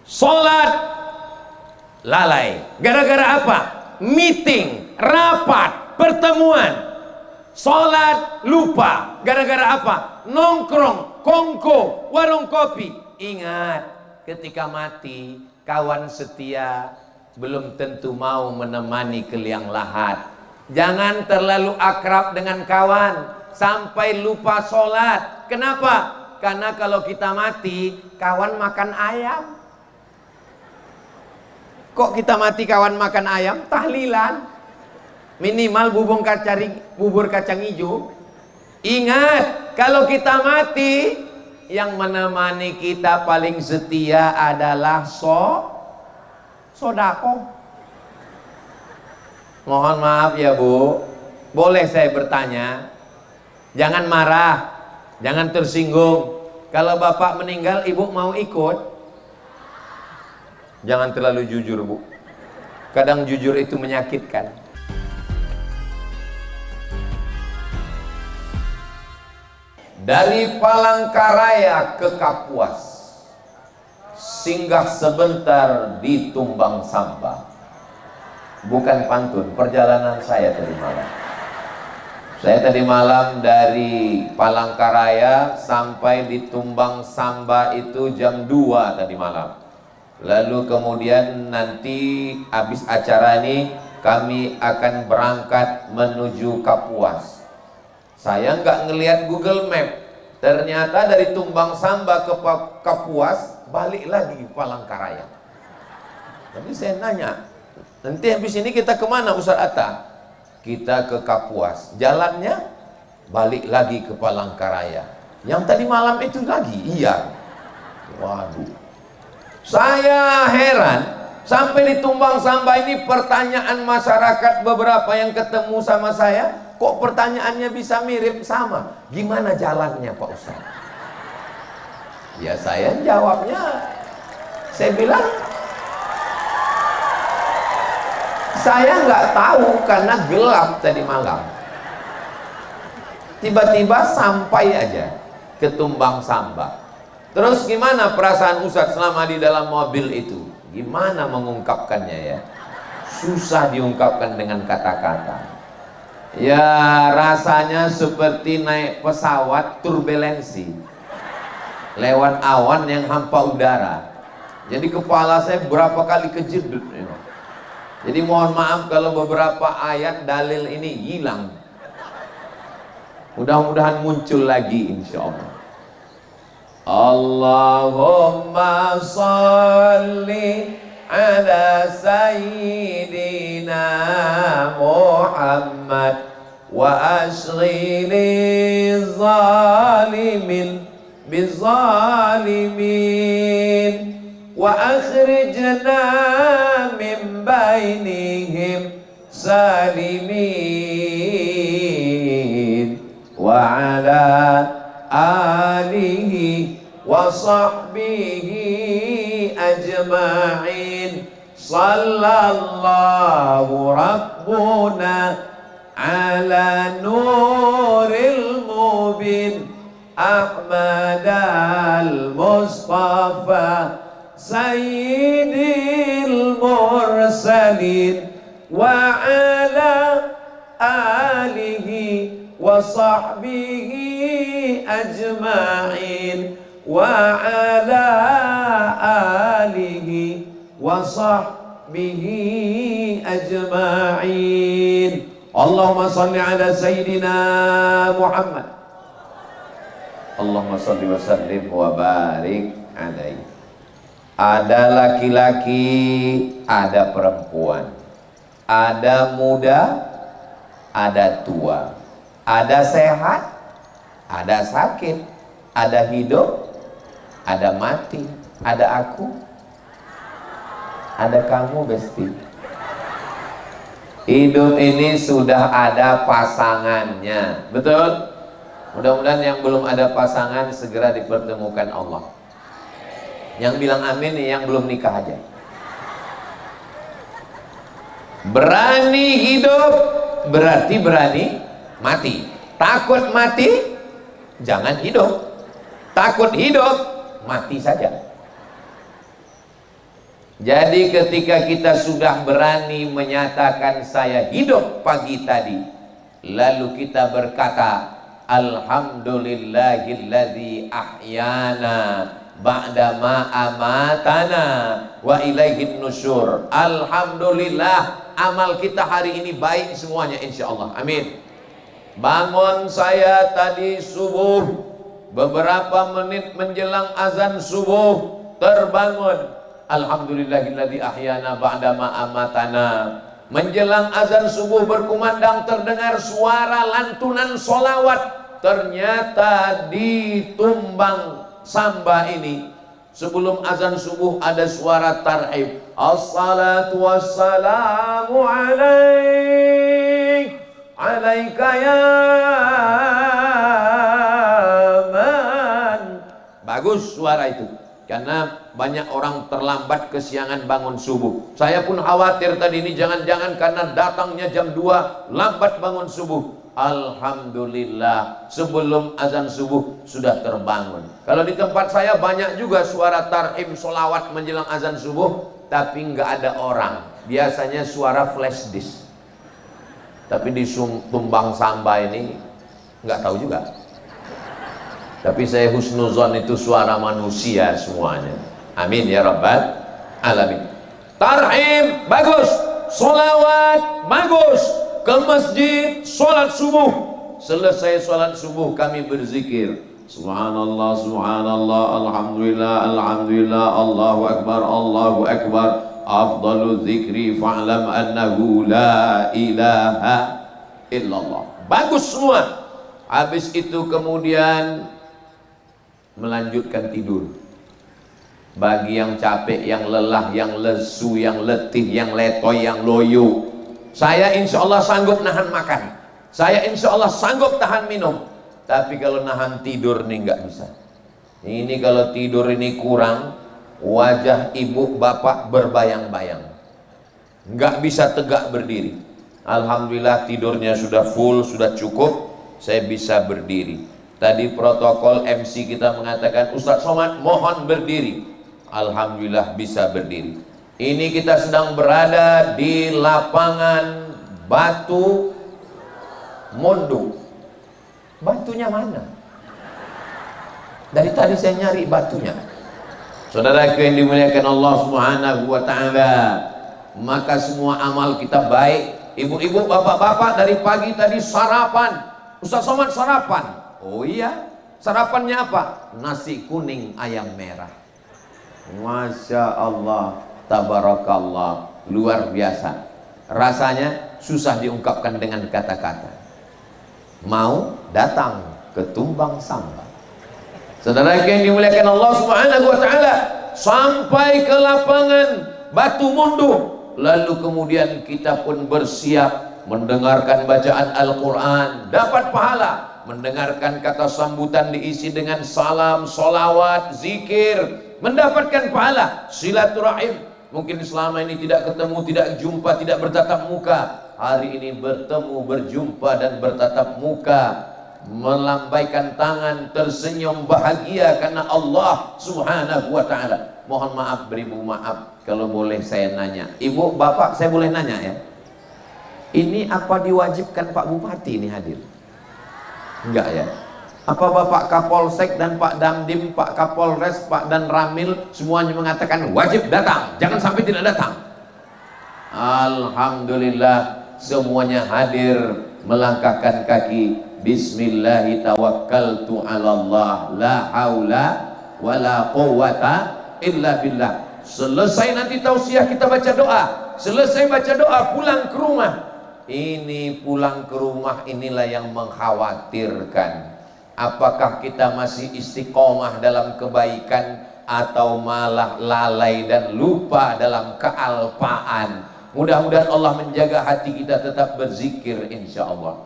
Sholat lalai. Gara-gara apa? Meeting, rapat, pertemuan. Sholat lupa. Gara-gara apa? Nongkrong, kongko, warung kopi. Ingat, ketika mati, kawan setia belum tentu mau menemani ke liang lahat. Jangan terlalu akrab dengan kawan sampai lupa sholat. Kenapa? Karena kalau kita mati, kawan makan ayam. Kok kita mati kawan makan ayam? Tahlilan. Minimal bubur kacang hijau. Ingat, kalau kita mati, yang menemani kita paling setia adalah sodako. Mohon maaf ya Bu, boleh saya bertanya? Jangan marah, jangan tersinggung. Kalau Bapak meninggal, Ibu mau ikut? Jangan terlalu jujur Bu. Kadang jujur itu menyakitkan. Dari Palangkaraya ke Kapuas, singgah sebentar di Tumbang Samba. Bukan pantun, perjalanan saya tadi malam. Saya tadi malam dari Palangkaraya sampai di Tumbang Samba itu jam 2 tadi malam. Lalu kemudian nanti habis acara ini kami akan berangkat menuju Kapuas. Saya nggak ngelihat Google Map. Ternyata dari Tumbang Samba ke Kapuas balik lagi Palangkaraya. Tapi saya nanya, nanti habis ini kita kemana Ustaz Atta? Kita ke Kapuas. Jalannya balik lagi ke Palangkaraya. Yang tadi malam itu lagi? Iya. Waduh. Saya heran, sampai di Tumbang Samba ini pertanyaan masyarakat beberapa yang ketemu sama saya, kok pertanyaannya bisa mirip sama? Gimana jalannya Pak Ustaz? Ya saya jawabnya, saya bilang, saya nggak tahu karena gelap tadi malam. Tiba-tiba sampai aja ke Tumbang Samba. Terus gimana perasaan Ustadz selama di dalam mobil itu? Gimana mengungkapkannya ya? Susah diungkapkan dengan kata-kata. Ya rasanya seperti naik pesawat turbulensi lewat awan yang hampa udara. Jadi kepala saya berapa kali kejedut. Jadi mohon maaf kalau beberapa ayat dalil ini hilang. Mudah-mudahan muncul lagi insya Allah. Allahumma salli ala sayyidina Muhammad wa ashghili zalimin bizalimin wa akhrijna min bainihim salimin wa ala alihi wa sahbihi ajma'in. Sallallahu rabbuna ala nuril mubin Ahmad al-Mustafa sayyidil mursalin wa ala alihi wa sahbihi ajma'in wa ala alihi wa sahbihi ajma'in. Allahumma salli ala sayyidina Muhammad. Allahumma salli wa sallim wa barik alaihi. Ada laki-laki, ada perempuan, ada muda, ada tua, ada sehat, ada sakit, ada hidup, ada mati, ada aku, ada kamu Besti. Hidup ini sudah ada pasangannya, betul? Mudah-mudahan yang belum ada pasangan segera dipertemukan Allah. Yang bilang amin nih yang belum nikah aja. Berani hidup berarti berani mati. Takut mati, jangan hidup. Takut hidup, mati saja. Jadi ketika kita sudah berani menyatakan saya hidup pagi tadi, lalu kita berkata alhamdulillahilladzi ahyana ba'dama amatana wa ilaihin nusyur. Alhamdulillah, amal kita hari ini baik semuanya insyaallah. Amin. Bangun saya tadi subuh, beberapa menit menjelang azan subuh terbangun. Alhamdulillahilladzi ahyana ba'dama amatana. Menjelang azan subuh berkumandang terdengar suara lantunan solawat. Ternyata di Tumbang Samba ini sebelum azan subuh ada suara tarhib. Assalatu wassalamu alaik, alaika ya man. Bagus suara itu, karena banyak orang terlambat kesiangan bangun subuh. Saya pun khawatir tadi ini jangan-jangan karena datangnya jam 2 lambat bangun subuh. Alhamdulillah sebelum azan subuh sudah terbangun. Kalau di tempat saya banyak juga suara tarhim solawat menjelang azan subuh, tapi nggak ada orang. Biasanya suara flash disk. Tapi di Tumbang Samba ini nggak tahu juga. Tapi saya husnuzon itu suara manusia semuanya. Amin ya rabbal alamin. Tarhim bagus, solawat bagus, ke masjid sholat subuh. Selesai sholat subuh kami berzikir subhanallah subhanallah alhamdulillah alhamdulillah Allahu akbar Allahu akbar afdalu dzikri fa'lam annahu la ilaha illallah. Bagus semua. Habis itu kemudian melanjutkan tidur. Bagi yang capek, yang lelah, yang lesu, yang letih, yang letoy, yang loyo, saya insya Allah sanggup nahan makan, saya insya Allah sanggup tahan minum. Tapi kalau nahan tidur nih nggak bisa. Ini kalau tidur ini kurang, wajah ibu bapak berbayang-bayang, nggak bisa tegak berdiri. Alhamdulillah tidurnya sudah full, sudah cukup, saya bisa berdiri. Tadi protokol MC kita mengatakan Ustadz Somad mohon berdiri. Alhamdulillah bisa berdiri. Ini kita sedang berada di lapangan Batu Mundu. Batunya mana? Dari tadi saya nyari batunya. Saudara yang dimuliakan Allah Subhanahu wa taala, maka semua amal kita baik. Ibu-ibu, bapak-bapak dari pagi tadi sarapan. Ustadz Somad sarapan. Oh iya, sarapannya apa? Nasi kuning ayam merah. Masya Allah, tabarakallah, luar biasa. Rasanya susah diungkapkan dengan kata-kata. Mau datang ke Tumbang Samba. Saudara yang dimuliakan Allah Subhanahu wa taala, sampai ke lapangan Batu Mundu, lalu kemudian kita pun bersiap mendengarkan bacaan Al-Quran, dapat pahala. Mendengarkan kata sambutan diisi dengan salam, solawat, zikir, mendapatkan pahala. Silaturahim, mungkin selama ini tidak ketemu, tidak jumpa, tidak bertatap muka, hari ini bertemu, berjumpa dan bertatap muka, melambaikan tangan, tersenyum bahagia karena Allah Subhanahu wa taala. Mohon maaf, beribu maaf kalau boleh saya nanya. Ibu, bapak, saya boleh nanya ya? Ini apa diwajibkan Pak Bupati ini hadir? Enggak ya? Apa Bapak Kapolsek dan Pak Damdim, Pak Kapolres, Pak dan Ramil semuanya mengatakan wajib datang, jangan sampai tidak datang? Alhamdulillah semuanya hadir, melangkahkan kaki. Bismillahi tawakkaltu ala Allah, la haula wala quwwata illa billah. Selesai nanti tausiah kita baca doa. Selesai baca doa pulang ke rumah. Ini pulang ke rumah inilah yang mengkhawatirkan. Apakah kita masih istiqomah dalam kebaikan atau malah lalai dan lupa dalam kealpaan. Mudah-mudahan Allah menjaga hati kita tetap berzikir insyaallah.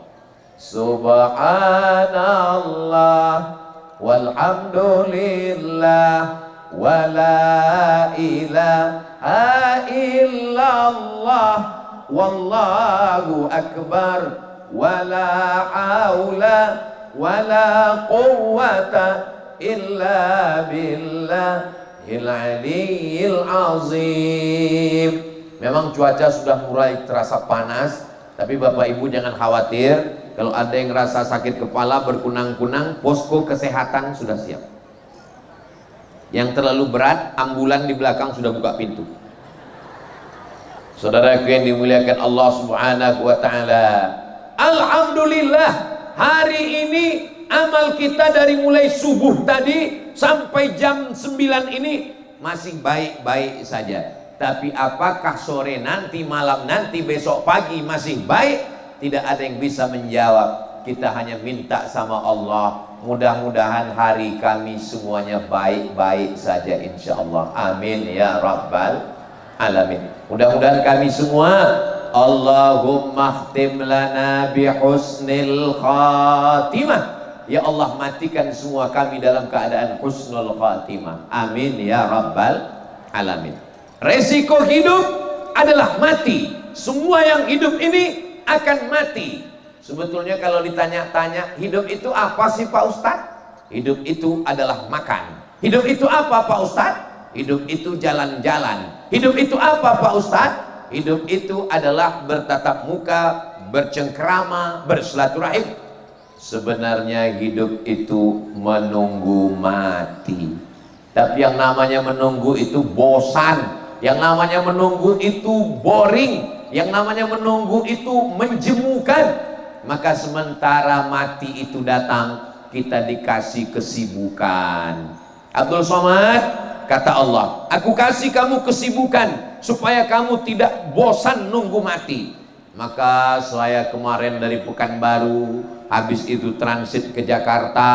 Subhanallah walhamdulillah wala ilaha illallah wallahu akbar wala haula wala quwwata illa billah Aliyil azim. Memang cuaca sudah mulai terasa panas, tapi Bapak Ibu jangan khawatir. Kalau ada yang rasa sakit kepala berkunang-kunang, posko kesehatan sudah siap. Yang terlalu berat, ambulan di belakang sudah buka pintu. Saudaraku yang dimuliakan Allah Subhanahu wa taala, alhamdulillah, hari ini amal kita dari mulai subuh tadi sampai jam 9 ini masih baik-baik saja. Tapi apakah sore nanti, malam nanti, besok pagi masih baik? Tidak ada yang bisa menjawab. Kita hanya minta sama Allah, mudah-mudahan hari kami semuanya baik-baik saja insyaallah. Amin ya rabbal alamin. Mudah-mudahan kami semua, Allahumma khtim lana bihusnil khatimah. Ya Allah, matikan semua kami dalam keadaan husnul khatimah. Amin ya rabbal alamin. Resiko hidup adalah mati. Semua yang hidup ini akan mati. Sebetulnya kalau ditanya-tanya, hidup itu apa sih Pak Ustadz? Hidup itu adalah makan. Hidup itu apa Pak Ustadz? Hidup itu jalan-jalan. Hidup itu apa Pak Ustadz? Hidup itu adalah bertatap muka, bercengkrama, bersilaturahim. Sebenarnya hidup itu menunggu mati. Tapi yang namanya menunggu itu bosan. Yang namanya menunggu itu boring. Yang namanya menunggu itu menjemukan. Maka sementara mati itu datang, kita dikasih kesibukan. Abdul Somad kata Allah, aku kasih kamu kesibukan supaya kamu tidak bosan nunggu mati. Maka saya kemarin dari Pekanbaru, habis itu transit ke Jakarta,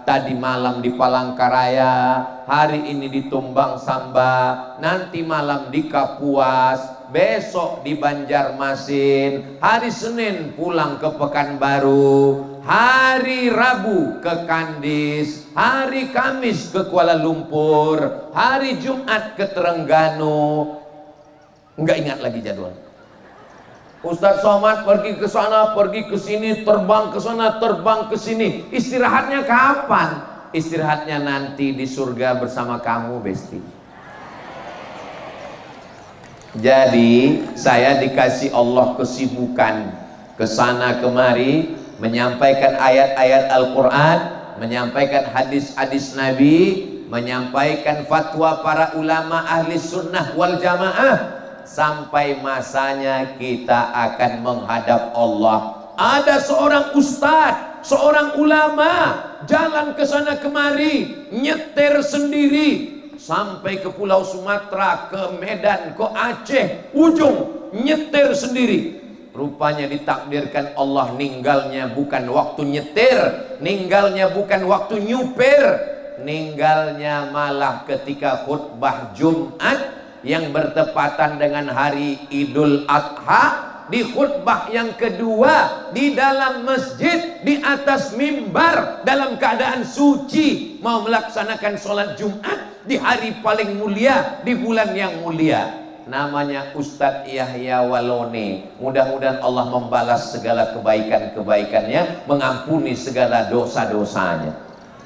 tadi malam di Palangkaraya, hari ini di Tumbang Samba, nanti malam di Kapuas, besok di Banjarmasin, hari Senin pulang ke Pekanbaru, hari Rabu ke Kandis, hari Kamis ke Kuala Lumpur, hari Jumat ke Terengganu. Enggak ingat lagi jadwal. Ustadz Somad pergi ke sana, pergi ke sini, terbang ke sana, terbang ke sini. Istirahatnya kapan? Istirahatnya nanti di surga bersama kamu, Besti. Jadi saya dikasih Allah kesibukan ke sana kemari, menyampaikan ayat-ayat Al-Quran, menyampaikan hadis-hadis Nabi, menyampaikan fatwa para ulama ahli sunnah wal jamaah. Sampai masanya kita akan menghadap Allah. Ada seorang ustadz, seorang ulama, jalan ke sana kemari, nyetir sendiri sampai ke Pulau Sumatera, ke Medan, ke Aceh, ujung nyetir sendiri. Rupanya ditakdirkan Allah ninggalnya bukan waktu nyetir, ninggalnya bukan waktu nyupir, ninggalnya malah ketika khutbah Jumat yang bertepatan dengan hari Idul Adha. Di khutbah yang kedua di dalam masjid, di atas mimbar, dalam keadaan suci, mau melaksanakan sholat Jumat di hari paling mulia, di bulan yang mulia. Namanya Ustadz Yahya Walone. Mudah-mudahan Allah membalas segala kebaikan-kebaikannya, mengampuni segala dosa-dosanya.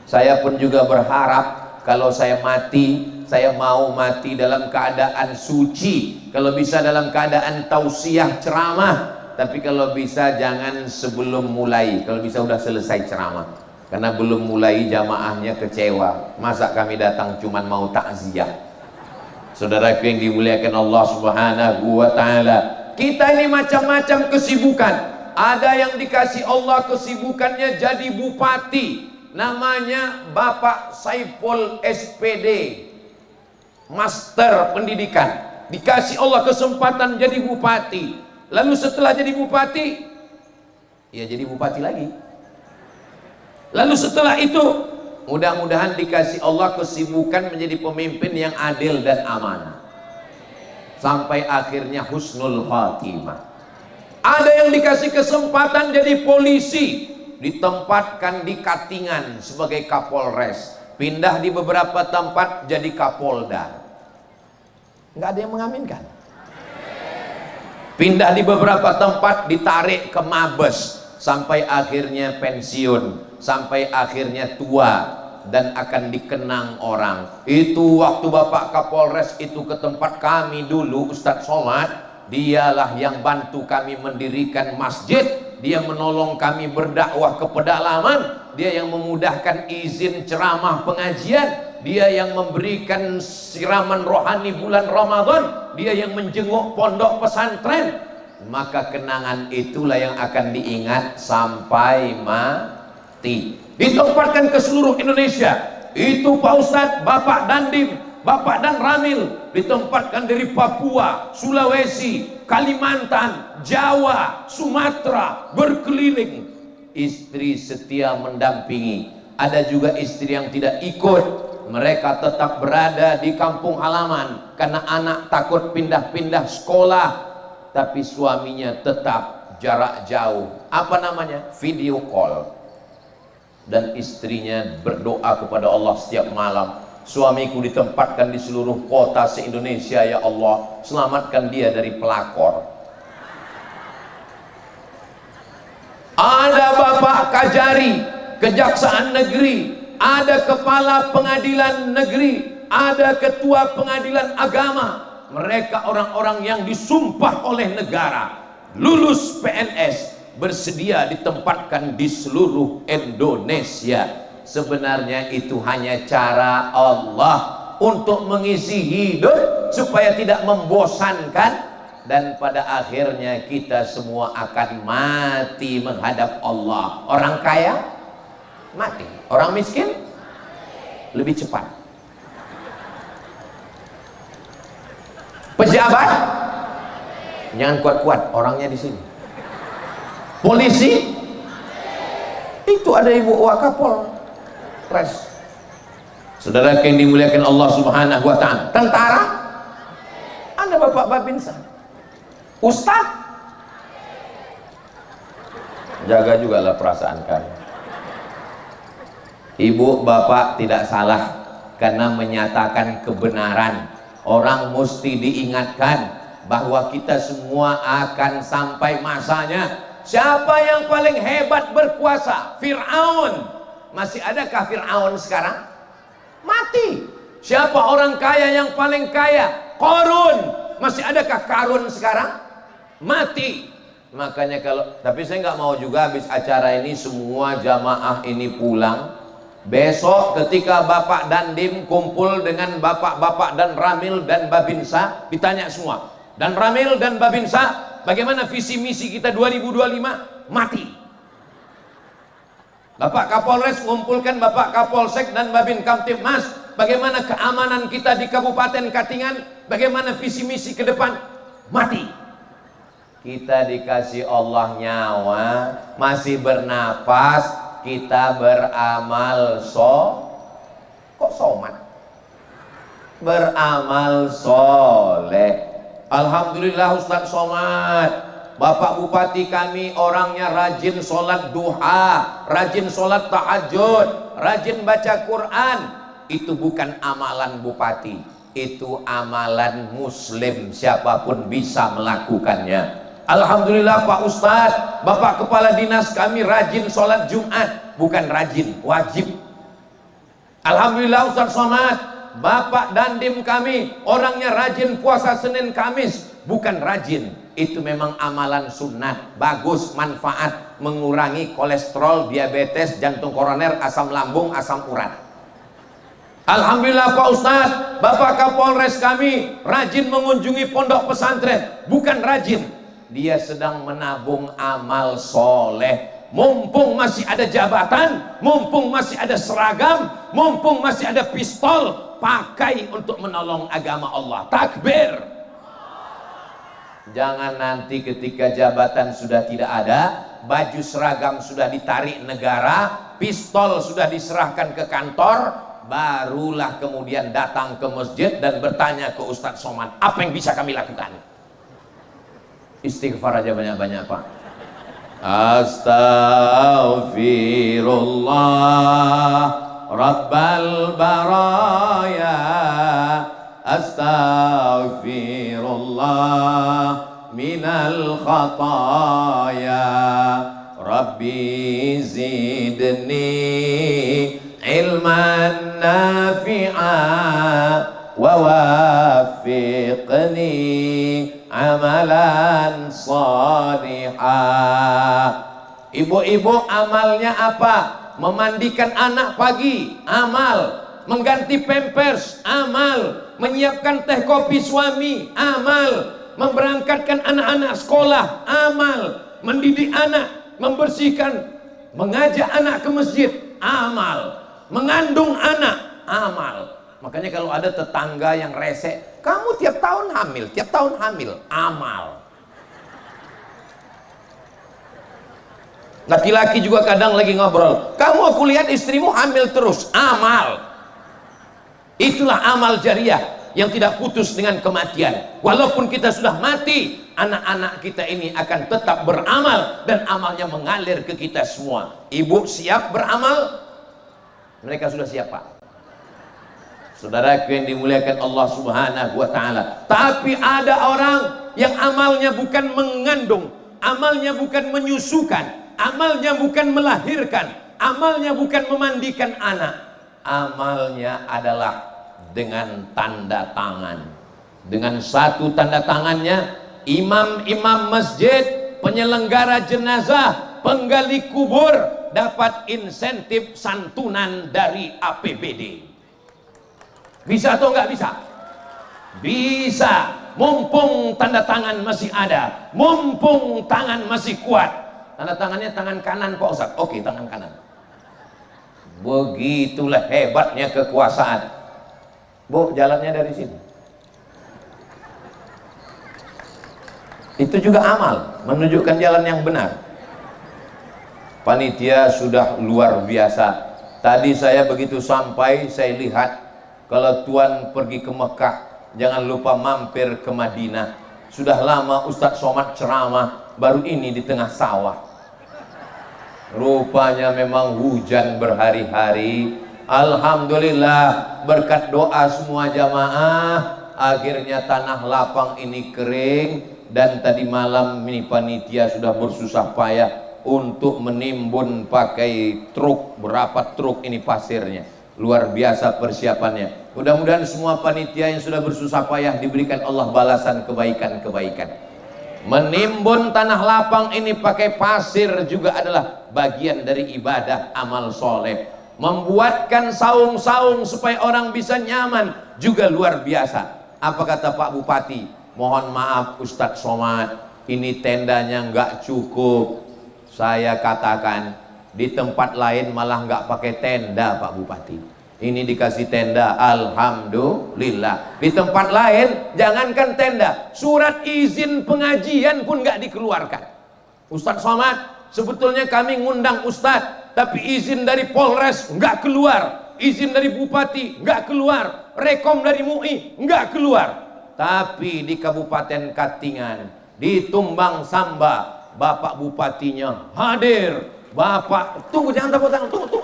Saya pun juga berharap kalau saya mati, saya mau mati dalam keadaan suci. Kalau bisa dalam keadaan tausiah ceramah. Tapi kalau bisa jangan sebelum mulai. Kalau bisa udah selesai ceramah. Karena belum mulai jamaahnya kecewa. Masa kami datang cuman mau takziah? Saudaraku yang dimuliakan Allah Subhanahu wa ta'ala, kita ini macam-macam kesibukan. Ada yang dikasih Allah kesibukannya jadi bupati. Namanya Bapak Saiful SPD, Master Pendidikan. Dikasih Allah kesempatan jadi bupati. Lalu setelah jadi bupati, ya jadi bupati lagi. Lalu setelah itu, mudah-mudahan dikasih Allah kesibukan menjadi pemimpin yang adil dan amanah. Sampai akhirnya husnul khatimah. Ada yang dikasih kesempatan jadi polisi, ditempatkan di Katingan sebagai Kapolres, pindah di beberapa tempat jadi Kapolda. Nggak ada yang mengaminkan. Pindah di beberapa tempat, ditarik ke Mabes sampai akhirnya pensiun, sampai akhirnya tua. dan akan dikenang orang. Itu waktu Bapak Kapolres itu ke tempat kami dulu, Ustadz Somad, dialah yang bantu kami mendirikan masjid, dia menolong kami berdakwah ke pedalaman, dia yang memudahkan izin ceramah pengajian, dia yang memberikan siraman rohani bulan Ramadan, dia yang menjenguk pondok pesantren. Maka kenangan itulah yang akan diingat sampai mati, ditempatkan ke seluruh Indonesia. Itu Pak Ustadz, Bapak Dandim, Bapak Dan Ramil ditempatkan dari Papua, Sulawesi, Kalimantan, Jawa, Sumatera, berkeliling. Istri setia mendampingi. Ada juga istri yang tidak ikut, mereka tetap berada di kampung halaman karena anak takut pindah-pindah sekolah, tapi suaminya tetap jarak jauh. Apa namanya? Video call. Dan istrinya berdoa kepada Allah setiap malam, suamiku ditempatkan di seluruh kota se-Indonesia, ya Allah, selamatkan dia dari pelakor. Ada Bapak Kajari, Kejaksaan Negeri, ada Kepala Pengadilan Negeri, ada Ketua Pengadilan Agama. Mereka orang-orang yang disumpah oleh negara, lulus PNS, bersedia ditempatkan di seluruh Indonesia. Sebenarnya itu hanya cara Allah untuk mengisi hidup supaya tidak membosankan, dan pada akhirnya kita semua akan mati menghadap Allah. Orang kaya mati, orang miskin lebih cepat. Pejabat jangan kuat-kuat, orangnya di sini. Polisi itu ada Ibu Wakapolres. Saudara yang dimuliakan Allah Subhanahu wa taala. Tentara ada Bapak Babinsa. Ustadz jaga juga lah perasaan kalian. Ibu bapak tidak salah karena menyatakan kebenaran. Orang mesti diingatkan bahwa kita semua akan sampai masanya. Siapa yang paling hebat berkuasa? Fir'aun. Masih adakah Fir'aun sekarang? Mati. Siapa orang kaya yang paling kaya? Qarun. Masih adakah Qarun sekarang? Mati. Makanya tapi saya nggak mau juga habis acara ini semua jamaah ini pulang. Besok ketika Bapak Dandim kumpul dengan Bapak-Bapak Dan Ramil dan Babinsa, ditanya semua, Dan Ramil dan Babinsa, bagaimana visi misi kita 2025? Mati. Bapak Kapolres mengumpulkan Bapak Kapolsek dan Babin Kamtibmas, bagaimana keamanan kita di Kabupaten Katingan, bagaimana visi misi ke depan? Mati. Kita dikasih Allah nyawa, masih bernapas, kita beramal kok somat? Beramal soleh. Alhamdulillah Ustadz Somad, Bapak Bupati kami orangnya rajin sholat duha, rajin sholat tahajud, rajin baca Quran. Itu bukan amalan bupati, itu amalan muslim, siapapun bisa melakukannya. Alhamdulillah Pak Ustadz, Bapak Kepala Dinas kami rajin sholat Jumat, bukan rajin, wajib. Alhamdulillah Ustadz Somad, Bapak Dandim kami orangnya rajin puasa Senin Kamis, bukan rajin, itu memang amalan sunat, bagus, manfaat, mengurangi kolesterol, diabetes, jantung koroner, asam lambung, asam urat. Alhamdulillah Pak Ustadz, Bapak Kapolres kami rajin mengunjungi pondok pesantren, bukan rajin, dia sedang menabung amal soleh. Mumpung masih ada jabatan, mumpung masih ada seragam, mumpung masih ada pistol, pakai untuk menolong agama Allah. Takbir. Jangan nanti ketika jabatan sudah tidak ada, baju seragam sudah ditarik negara, pistol sudah diserahkan ke kantor, barulah kemudian datang ke masjid dan bertanya ke Ustadz Somad, apa yang bisa kami lakukan? Istighfar aja banyak-banyak Pak. Astaghfirullah Rabbal baraya, astaghfirullah minal khataya, Rabbi zidni ilma ilman nafi'a wa wafiqni amalan salihah. Ibu-ibu amalnya apa? Memandikan anak pagi, amal. Mengganti pampers, amal. Menyiapkan teh kopi suami, amal. Memberangkatkan anak-anak sekolah, amal. Mendidik anak, membersihkan, mengajak anak ke masjid, amal. Mengandung anak, amal. Makanya kalau ada tetangga yang rese, kamu tiap tahun hamil, amal. Laki-laki juga kadang lagi ngobrol, kamu aku lihat istrimu hamil terus, amal. Itulah amal jariah yang tidak putus dengan kematian. Walaupun kita sudah mati, anak-anak kita ini akan tetap beramal dan amalnya mengalir ke kita semua. Ibu siap beramal? Mereka sudah siap, Pak. Saudaraku yang dimuliakan Allah Subhanahu wa ta'ala. Tapi ada orang yang amalnya bukan mengandung, amalnya bukan menyusukan, amalnya bukan melahirkan, amalnya bukan memandikan anak. Amalnya adalah dengan tanda tangan. Dengan satu tanda tangannya, imam-imam masjid, penyelenggara jenazah, penggali kubur dapat insentif santunan dari APBD. Bisa atau enggak bisa? Bisa. Mumpung tanda tangan masih ada, mumpung tangan masih kuat. Tanda tangannya tangan kanan Pak Ustaz. Oke, tangan kanan. Begitulah hebatnya kekuasaan. Bu, jalannya dari sini. Itu juga amal, menunjukkan jalan yang benar. Panitia sudah luar biasa. Tadi saya begitu sampai, saya lihat kalau Tuan pergi ke Mekah, jangan lupa mampir ke Madinah. Sudah lama Ustadz Somad ceramah, baru ini di tengah sawah. Rupanya memang hujan berhari-hari. Alhamdulillah, berkat doa semua jamaah, akhirnya tanah lapang ini kering. Dan tadi malam ini panitia sudah bersusah payah untuk menimbun pakai truk. Berapa truk ini pasirnya, luar biasa persiapannya. Mudah-mudahan semua panitia yang sudah bersusah payah diberikan Allah balasan kebaikan-kebaikan. Menimbun tanah lapang ini pakai pasir juga adalah bagian dari ibadah amal soleh. Membuatkan saung-saung supaya orang bisa nyaman juga luar biasa. Apa kata Pak Bupati? Mohon maaf Ustadz Somad, ini tendanya nggak cukup. Saya katakan di tempat lain malah nggak pakai tenda Pak Bupati. Ini dikasih tenda, alhamdulillah. Di tempat lain jangankan tenda, surat izin pengajian pun nggak dikeluarkan. Ustadz Somad, sebetulnya kami ngundang Ustadz, tapi izin dari Polres nggak keluar, izin dari Bupati nggak keluar, rekom dari MUI nggak keluar. Tapi di Kabupaten Katingan, di Tumbang Samba, Bapak Bupatinya hadir. Bapak, tunggu, jangan tepuk tangan, tunggu.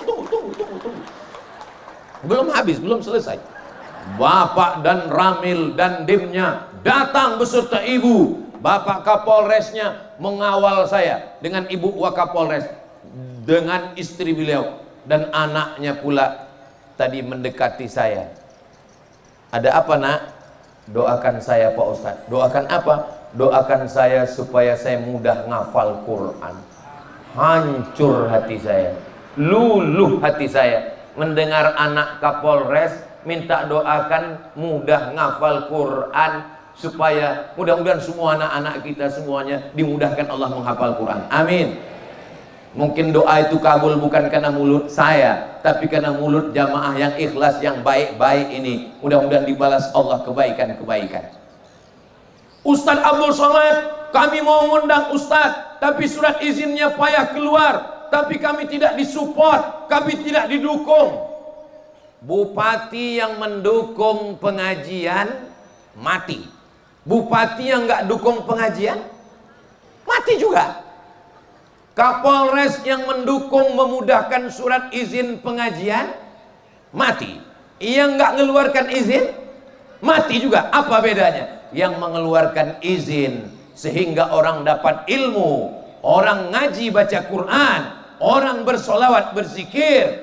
Belum habis, belum selesai. Bapak dan Ramil dan Dimnya datang beserta ibu. Bapak Kapolresnya mengawal saya dengan ibu Wakapolres, dengan istri beliau dan anaknya pula tadi mendekati saya. Ada apa nak? Doakan saya Pak Ustadz. Doakan apa? Doakan saya supaya saya mudah ngafal Quran. Hancur hati saya, luluh hati saya mendengar anak Kapolres minta doakan mudah ngafal Quran, supaya mudah-mudahan semua anak-anak kita semuanya dimudahkan Allah menghafal Quran. Amin. Mungkin doa itu kabul bukan karena mulut saya, tapi karena mulut jamaah yang ikhlas, yang baik-baik ini. Mudah-mudahan dibalas Allah kebaikan-kebaikan. Ustadz Abdul Somad, kami mau ngundang Ustadz, tapi surat izinnya payah keluar, tapi kami tidak disupport, kami tidak didukung. Bupati yang mendukung pengajian mati, bupati yang nggak dukung pengajian mati juga. Kapolres yang mendukung memudahkan surat izin pengajian mati, yang nggak ngeluarkan izin mati juga. Apa bedanya? Yang mengeluarkan izin sehingga orang dapat ilmu, orang ngaji baca Quran, orang bersolawat berzikir,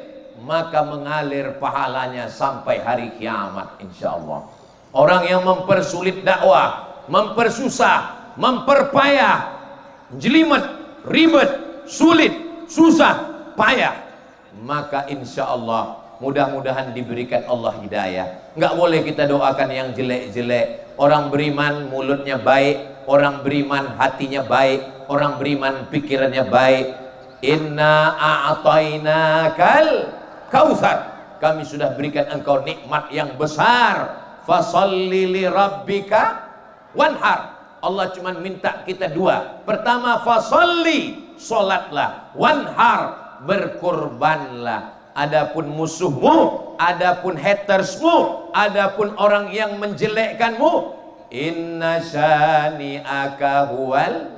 maka mengalir pahalanya sampai hari kiamat insyaallah. Orang yang mempersulit dakwah, mempersusah, memperpayah, jelimet, ribet, sulit, susah, payah, maka insyaallah mudah-mudahan diberikan Allah hidayah. Nggak boleh kita doakan yang jelek-jelek. Orang beriman mulutnya baik, orang beriman hatinya baik, orang beriman pikirannya baik. Inna a'tainakal kautsar, kami sudah berikan engkau nikmat yang besar. Fasalli li rabbika wanhar. Allah cuma minta kita dua. Pertama, fasalli, solatlah. Wanhar, berkorbanlah. Adapun musuhmu, adapun hatersmu, adapun orang yang menjelekkanmu, inna syani'aka huwal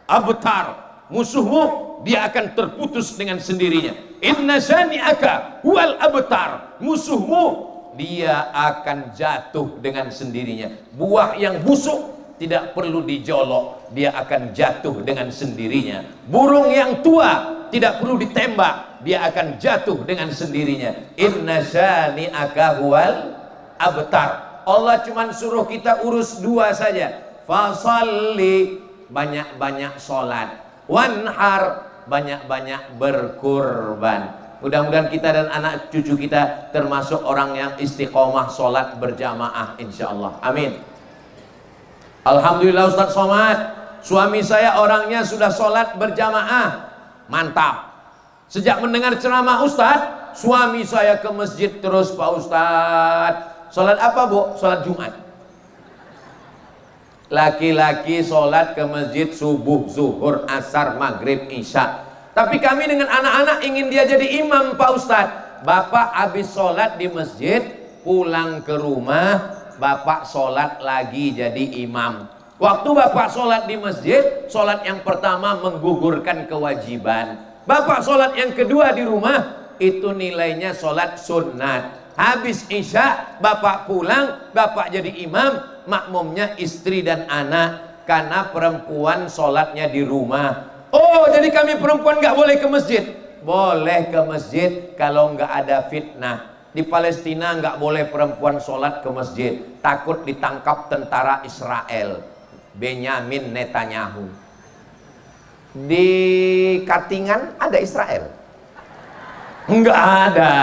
abtar, musuhmu dia akan terputus dengan sendirinya. Inna syani'aka huwal abtar, musuhmu dia akan jatuh dengan sendirinya. Buah yang busuk tidak perlu dijolok, dia akan jatuh dengan sendirinya. Burung yang tua tidak perlu ditembak, dia akan jatuh dengan sendirinya. Inna syani'aka huwal abtar. Allah cuma suruh kita urus dua saja. Fasalli, banyak-banyak sholat. Wanhar, banyak-banyak berkurban. Mudah-mudahan kita dan anak cucu kita termasuk orang yang istiqomah sholat berjamaah insyaallah. Amin. Alhamdulillah Ustaz Somad, suami saya orangnya sudah sholat berjamaah. Mantap. Sejak mendengar ceramah Ustaz, suami saya ke masjid terus. Pak Ustaz, sholat apa Bu? Sholat Jumat. Laki-laki sholat ke masjid subuh, zuhur, asar, maghrib, isya. Tapi kami dengan anak-anak ingin dia jadi imam Pak Ustaz. Bapak habis sholat di masjid, pulang ke rumah, Bapak sholat lagi jadi imam. Waktu Bapak sholat di masjid, sholat yang pertama menggugurkan kewajiban. Bapak sholat yang kedua di rumah, itu nilainya sholat sunat. Habis isya, Bapak pulang, Bapak jadi imam, makmumnya istri dan anak. Karena perempuan sholatnya di rumah. Oh, jadi kami perempuan nggak boleh ke masjid? Boleh ke masjid kalau nggak ada fitnah. Di Palestina nggak boleh perempuan sholat ke masjid, takut ditangkap tentara Israel, Benyamin Netanyahu. Di Katingan ada Israel? Nggak ada.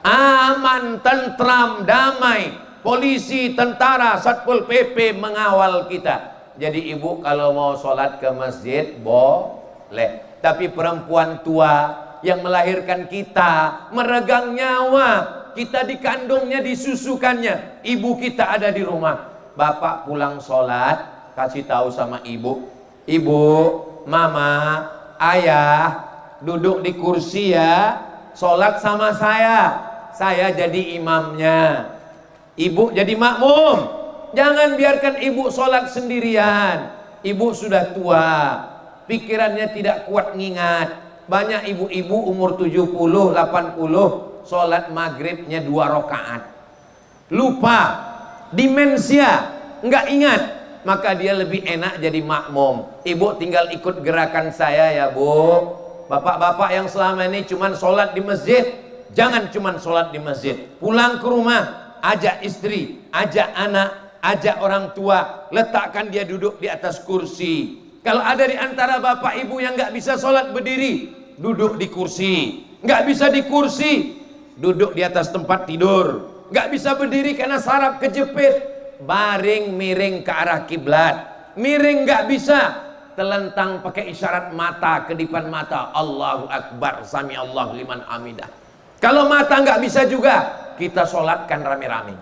Aman, tentram, damai. Polisi, tentara, Satpol PP mengawal kita. Jadi ibu kalau mau sholat ke masjid boleh. Tapi perempuan tua yang melahirkan kita, meregang nyawa, kita dikandungnya, disusukannya, ibu kita ada di rumah. Bapak pulang sholat, kasih tahu sama ibu, ibu, mama, ayah, duduk di kursi ya, sholat sama saya jadi imamnya, ibu jadi makmum. Jangan biarkan ibu sholat sendirian. Ibu sudah tua, pikirannya tidak kuat ngingat. Banyak ibu-ibu umur 70, 80 sholat maghribnya 2 rakaat. Lupa, demensia, nggak ingat. Maka dia lebih enak jadi makmum. Ibu tinggal ikut gerakan saya ya Bu. Bapak-bapak yang selama ini cuman sholat di masjid, jangan cuman sholat di masjid. Pulang ke rumah, ajak istri, ajak anak, ajak orang tua, letakkan dia duduk di atas kursi. Kalau ada di antara bapak ibu yang nggak bisa sholat berdiri, duduk di kursi. Nggak bisa di kursi, duduk di atas tempat tidur. Nggak bisa berdiri karena saraf kejepit, baring miring ke arah kiblat. Miring nggak bisa, telentang pakai isyarat mata, kedipan mata, Allahu Akbar, sami Allahu liman hamidah. Kalau mata nggak bisa juga, kita sholatkan rame-rame.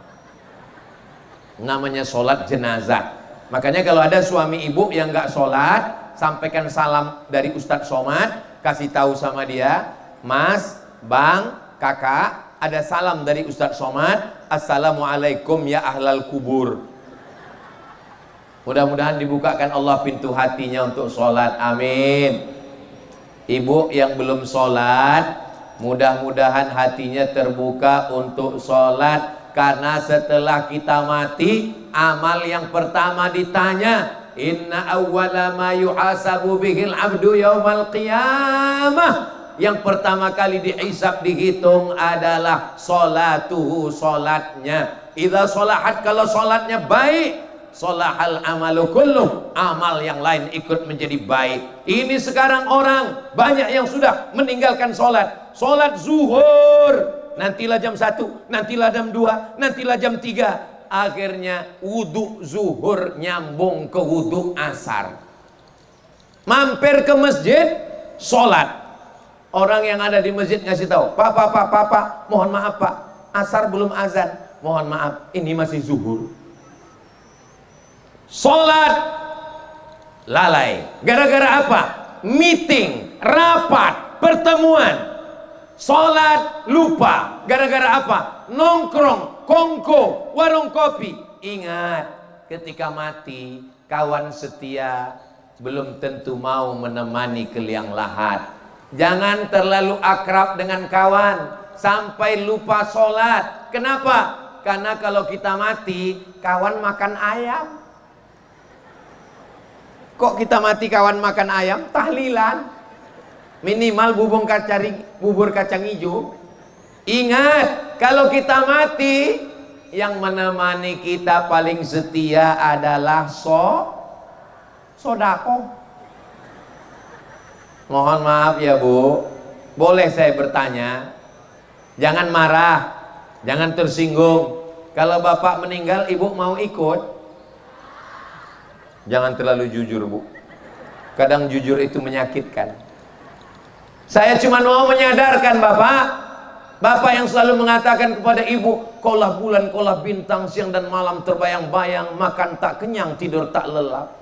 Namanya sholat jenazah. Makanya kalau ada suami ibu yang nggak sholat, sampaikan salam dari Ustadz Somad, kasih tahu sama dia, Mas, Bang, Kakak, ada salam dari Ustadz Somad, Assalamualaikum ya ahlal kubur. Mudah-mudahan dibukakan Allah pintu hatinya untuk sholat, amin. Ibu yang belum sholat, mudah-mudahan hatinya terbuka untuk sholat. Karena setelah kita mati, amal yang pertama ditanya, inna awwala ma yuhasabu bihil abdu yaumal qiyamah Yang pertama kali dihisab, dihitung adalah sholatuhu, sholatnya. Idza sholahat, kalau sholatnya baik, sholahal amalu kulluh, amal yang lain ikut menjadi baik. Ini sekarang orang banyak yang sudah meninggalkan sholat. Sholat zuhur, nantilah jam 1, nantilah jam 2, nantilah jam 3. Akhirnya wudhu zuhur nyambung ke wudhu asar. Mampir ke masjid, sholat. Orang yang ada di masjid ngasih tahu, Pak, mohon maaf Pak, asar belum azan. Mohon maaf, ini masih zuhur. Sholat lalai. Gara-gara apa? Meeting, rapat, pertemuan. Sholat lupa. Gara-gara apa? Nongkrong, kongko, warung kopi. Ingat, ketika mati, kawan setia belum tentu mau menemani ke liang lahat. Jangan terlalu akrab dengan kawan sampai lupa sholat. Kenapa? Karena kalau kita mati, kawan makan ayam. Kok kita mati kawan makan ayam? Tahlilan. Minimal bubur kacang hijau. Ingat, kalau kita mati, yang menemani kita paling setia adalah sodako. Mohon maaf ya Bu, boleh saya bertanya? Jangan marah, jangan tersinggung. Kalau Bapak meninggal, Ibu mau ikut? Jangan terlalu jujur Bu. Kadang jujur itu menyakitkan. Saya cuma mau menyadarkan Bapak yang selalu mengatakan kepada Ibu, kaulah bulan, kaulah bintang, siang dan malam terbayang-bayang, makan tak kenyang, tidur tak lelap.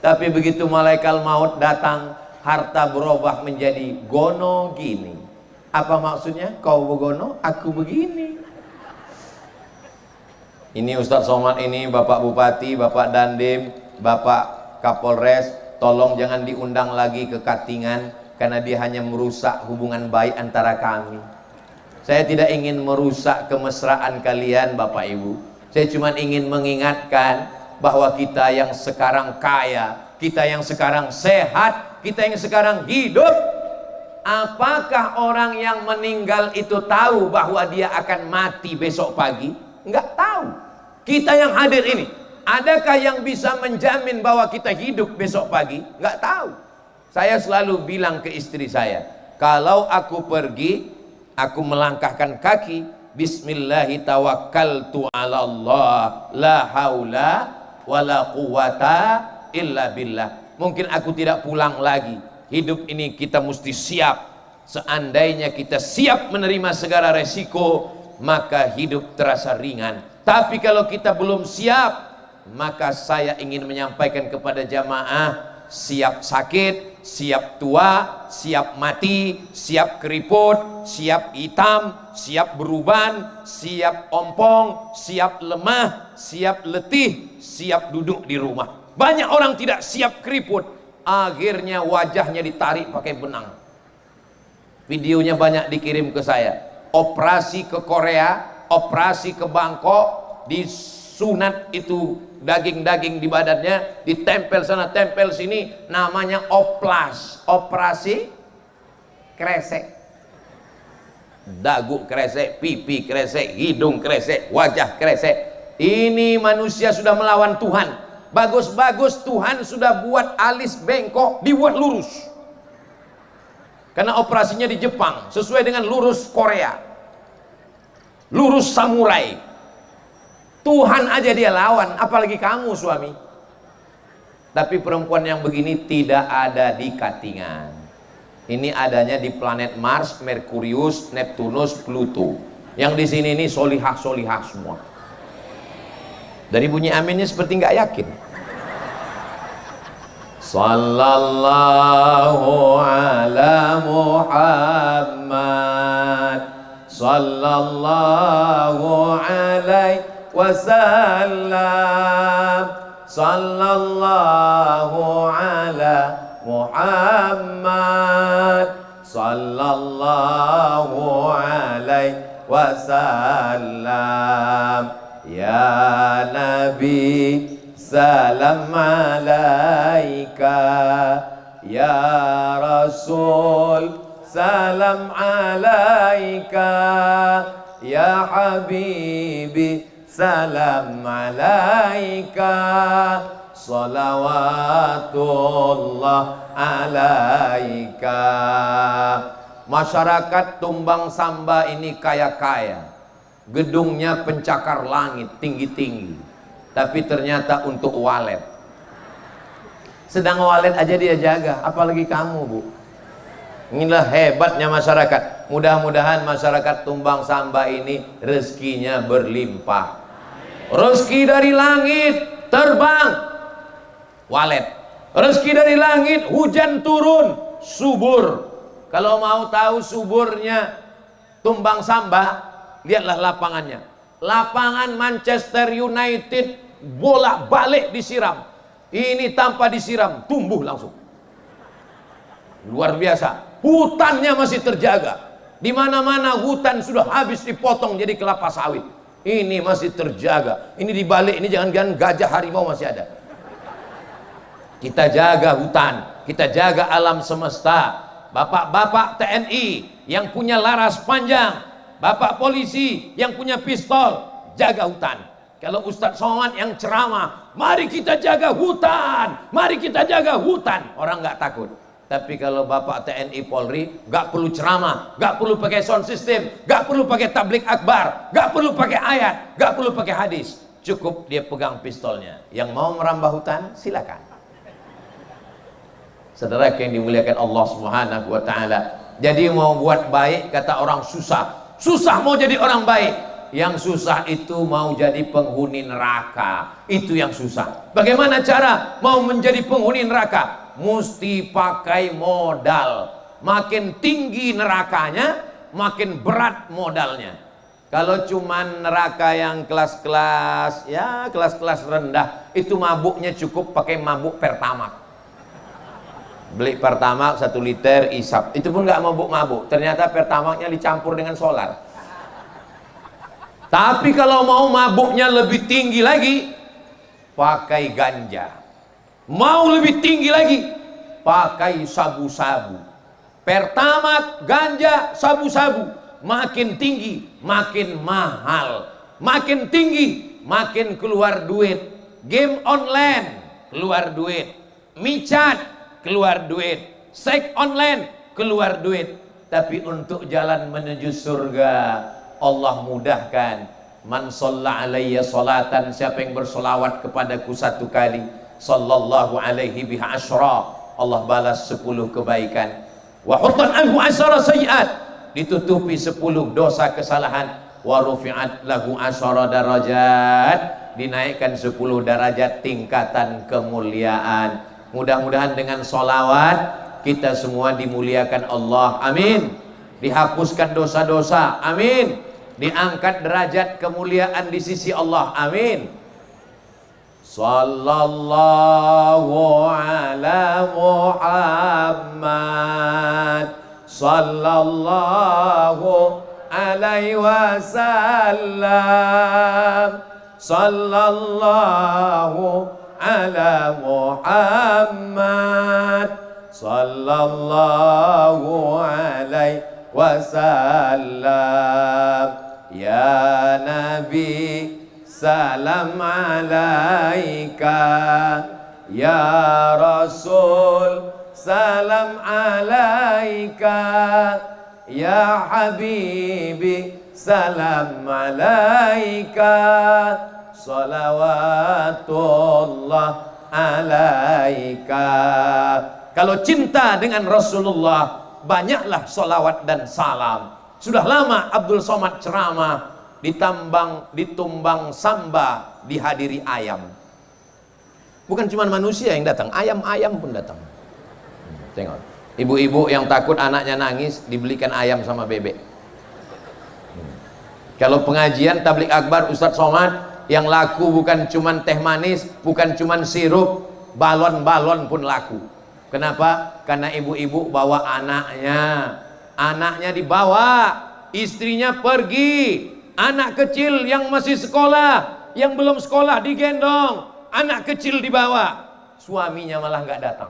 Tapi begitu malaikat maut datang, harta berubah menjadi gono gini. Apa maksudnya? Kau begono, aku begini. Ini Ustadz Somad ini, Bapak Bupati, Bapak Dandim, Bapak Kapolres, tolong jangan diundang lagi ke Katingan, karena dia hanya merusak hubungan baik antara kami. Saya tidak ingin merusak kemesraan kalian Bapak Ibu. Saya cuma ingin mengingatkan bahwa kita yang sekarang kaya, kita yang sekarang sehat, kita yang sekarang hidup, apakah orang yang meninggal itu tahu bahwa dia akan mati besok pagi? Enggak tahu. Kita yang hadir ini, adakah yang bisa menjamin bahwa kita hidup besok pagi? Enggak tahu. Saya selalu bilang ke istri saya, kalau aku pergi, aku melangkahkan kaki, bismillahi tawakkaltu ala Allah, la haula wala quwata illa billah. Mungkin aku tidak pulang lagi. Hidup ini kita mesti siap. Seandainya kita siap menerima segala resiko, maka hidup terasa ringan. Tapi kalau kita belum siap, maka saya ingin menyampaikan kepada jamaah, siap sakit, siap tua, siap mati, siap keriput, siap hitam, siap beruban, siap ompong, siap lemah, siap letih, siap duduk di rumah. Banyak orang tidak siap keriput, akhirnya wajahnya ditarik pakai benang. Videonya banyak dikirim ke saya. Operasi ke Korea, operasi ke Bangkok, disunat itu daging-daging di badannya, ditempel sana tempel sini, namanya oplas, operasi kresek. Dagu kresek, pipi kresek, hidung kresek, wajah kresek. Ini manusia sudah melawan Tuhan. Bagus-bagus Tuhan sudah buat alis bengkok, dibuat lurus. Karena operasinya di Jepang sesuai dengan lurus Korea, lurus samurai. Tuhan aja dia lawan, apalagi kamu suami. Tapi perempuan yang begini tidak ada di Katingan. Ini adanya di planet Mars, Merkurius, Neptunus, Pluto. Yang di sini ini solihah-solihah semua. Dari bunyi aminnya seperti nggak yakin. Sallallahu ala Muhammad, sallallahu alaihi wasallam, sallallahu ala Muhammad, sallallahu alaihi wasallam. Ya Nabi salam alaika, ya Rasul salam alaika ya habibi, salam alaika, salawatullah alaika. Masyarakat Tumbang Samba ini kaya-kaya, gedungnya pencakar langit, tinggi-tinggi, tapi ternyata untuk walet. Sedang walet aja dia jaga, apalagi kamu, Bu. Inilah hebatnya masyarakat. Mudah-mudahan masyarakat Tumbang Samba ini rezekinya berlimpah. Rezeki dari langit terbang, walet. Rezeki dari langit hujan turun, subur. Kalau mau tahu suburnya Tumbang Samba, lihatlah lapangannya. Lapangan Manchester United bolak-balik disiram. Ini tanpa disiram tumbuh langsung. Luar biasa. Hutannya masih terjaga. Di mana-mana hutan sudah habis dipotong jadi kelapa sawit. Ini masih terjaga. Ini di balik ini jangan-jangan gajah harimau masih ada. Kita jaga hutan, kita jaga alam semesta. Bapak-bapak TNI yang punya laras panjang, bapak polisi yang punya pistol, jaga hutan. Kalau Ustadz Somad yang ceramah, mari kita jaga hutan, mari kita jaga hutan, orang nggak takut. Tapi kalau bapak TNI Polri nggak perlu ceramah, nggak perlu pakai sound system, nggak perlu pakai tablik akbar, nggak perlu pakai ayat, nggak perlu pakai hadis, cukup dia pegang pistolnya. Yang mau merambah hutan silakan. Saudara yang dimuliakan Allah Subhanahu wa taala. Jadi mau buat baik kata orang susah. Susah mau jadi orang baik. Yang susah itu mau jadi penghuni neraka. Itu yang susah. Bagaimana cara mau menjadi penghuni neraka? Mesti pakai modal. Makin tinggi nerakanya, makin berat modalnya. Kalau cuman neraka yang kelas-kelas, ya kelas-kelas rendah, itu mabuknya cukup pakai mabuk Pertamax. Beli Pertamax 1 liter isap, itu pun nggak mabuk-mabuk. Ternyata Pertamaxnya dicampur dengan solar. Tapi kalau mau mabuknya lebih tinggi lagi, pakai ganja. Mau lebih tinggi lagi, pakai sabu-sabu. Pertamax, ganja, sabu-sabu, makin tinggi makin mahal, makin tinggi makin keluar duit. Game online keluar duit, micat keluar duit, seks online keluar duit. Tapi untuk jalan menuju surga Allah mudahkan. Man shalla alayya salatan, siapa yang bersolawat kepadaku 1 kali, sallallahu alaihi biha asyra, Allah balas 10 kebaikan. Wa huttan anhu asyara sayiat, ditutupi 10 dosa kesalahan. Wa rufi'at lahu asyara darajat, dinaikkan 10 derajat tingkatan kemuliaan. Mudah-mudahan dengan sholawat kita semua dimuliakan Allah, amin. Dihapuskan dosa-dosa, amin. Diangkat derajat kemuliaan di sisi Allah, amin. Sallallahu ala Muhammad, sallallahu alaihi wasallam, sallallahu ala Muhammad, sallallahu alaihi wasallam. Ya Nabi salam alaika, ya Rasul salam alaika, ya Habibi salam alaika, salawatullah alaika. Kalau cinta dengan Rasulullah, banyaklah salawat dan salam. Sudah lama Abdul Somad ceramah di Tumbang Samba dihadiri ayam. Bukan cuma manusia yang datang, ayam-ayam pun datang. Tengok, ibu-ibu yang takut anaknya nangis dibelikan ayam sama bebek. Kalau pengajian tablik akbar Ustadz Somad, yang laku bukan cuman teh manis, bukan cuman sirup, balon-balon pun laku. Kenapa? Karena ibu-ibu bawa anaknya. Anaknya dibawa, istrinya pergi, anak kecil yang masih sekolah, yang belum sekolah digendong, anak kecil dibawa, suaminya malah nggak datang.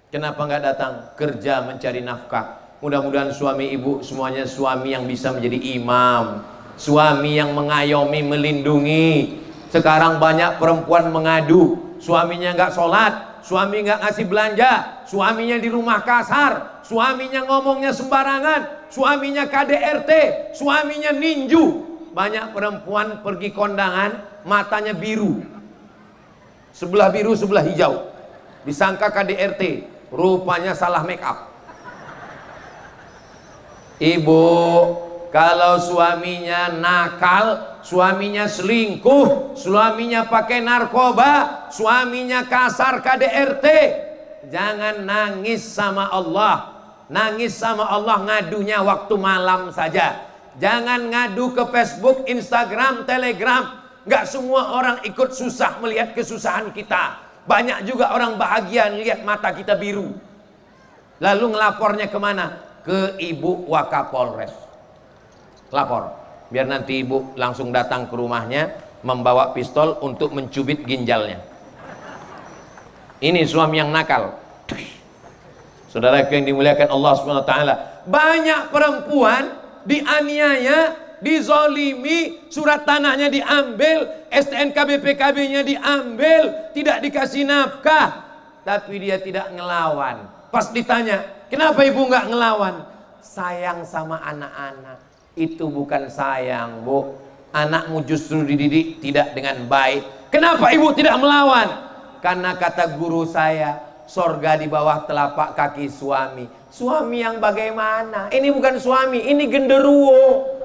Kenapa nggak datang? Kerja mencari nafkah. Mudah-mudahan suami ibu semuanya suami yang bisa menjadi imam, suami yang mengayomi, melindungi. Sekarang banyak perempuan mengadu, suaminya nggak sholat, suami nggak ngasih belanja, suaminya di rumah kasar, suaminya ngomongnya sembarangan, suaminya KDRT, suaminya ninju. Banyak perempuan pergi kondangan, matanya biru, sebelah biru sebelah hijau, disangka KDRT, rupanya salah make up. Ibu, kalau suaminya nakal, suaminya selingkuh, suaminya pakai narkoba, suaminya kasar KDRT, jangan nangis sama Allah. Nangis sama Allah ngadunya waktu malam saja. Jangan ngadu ke Facebook, Instagram, Telegram. Nggak semua orang ikut susah melihat kesusahan kita. Banyak juga orang bahagia melihat mata kita biru. Lalu ngelapornya kemana? Ke Ibu Wakapolres. Lapor, biar nanti ibu langsung datang ke rumahnya membawa pistol untuk mencubit ginjalnya. Ini suami yang nakal. Saudara yang dimuliakan Allah SWT, banyak perempuan dianiaya, dizolimi, surat tanahnya diambil, STNK BPKB-nya diambil, tidak dikasih nafkah, tapi dia tidak ngelawan. Pas ditanya, kenapa ibu nggak ngelawan? Sayang sama anak-anak. Itu bukan sayang, Bu. Anakmu justru dididik tidak dengan baik. Kenapa ibu tidak melawan? Karena kata guru saya, sorga di bawah telapak kaki suami. Suami yang bagaimana? Ini bukan suami, ini genderuwo.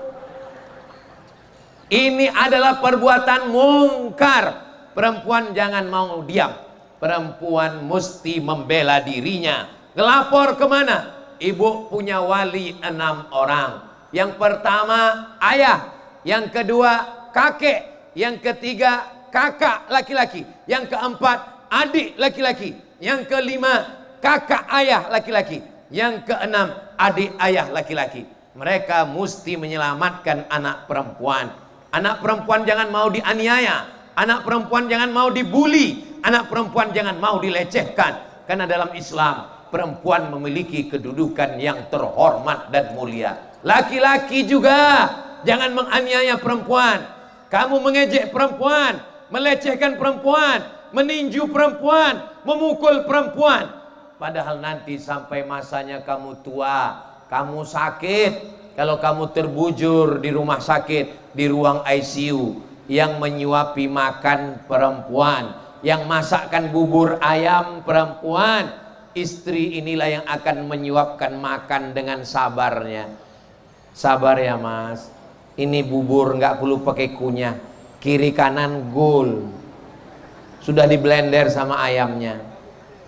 Ini adalah perbuatan mungkar. Perempuan jangan mau diam. Perempuan mesti membela dirinya. Ngelapor kemana? Ibu punya wali 6 orang. Yang pertama ayah, yang kedua kakek, yang ketiga kakak laki-laki, yang keempat adik laki-laki, yang kelima kakak ayah laki-laki, yang keenam adik ayah laki-laki. Mereka mesti menyelamatkan anak perempuan. Anak perempuan jangan mau dianiaya, anak perempuan jangan mau dibuli, anak perempuan jangan mau dilecehkan. Karena dalam Islam perempuan memiliki kedudukan yang terhormat dan mulia. Laki-laki juga jangan menganiaya perempuan. Kamu mengejek perempuan, melecehkan perempuan, meninju perempuan, memukul perempuan. Padahal nanti sampai masanya kamu tua, kamu sakit. Kalau kamu terbujur di rumah sakit, di ruang ICU, yang menyuapi makan perempuan, yang masakkan bubur ayam perempuan, istri inilah yang akan menyuapkan makan dengan sabarnya. Sabar ya mas, ini bubur nggak perlu pakai kunyah, kiri kanan gul, sudah di blender sama ayamnya.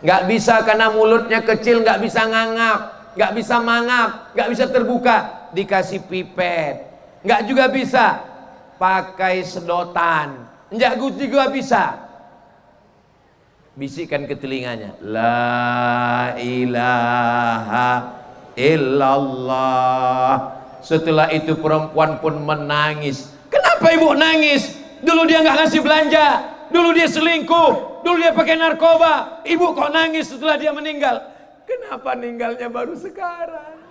Nggak bisa karena mulutnya kecil, nggak bisa ngangap, nggak bisa mangap, nggak bisa terbuka, dikasih pipet. Nggak juga bisa pakai sedotan, nggak juga bisa. Bisikkan ke telinganya, la ilaha illallah. Setelah itu perempuan pun menangis. Kenapa ibu nangis? Dulu dia nggak ngasih belanja, dulu dia selingkuh, dulu dia pakai narkoba. Ibu kok nangis setelah dia meninggal? Kenapa meninggalnya baru sekarang?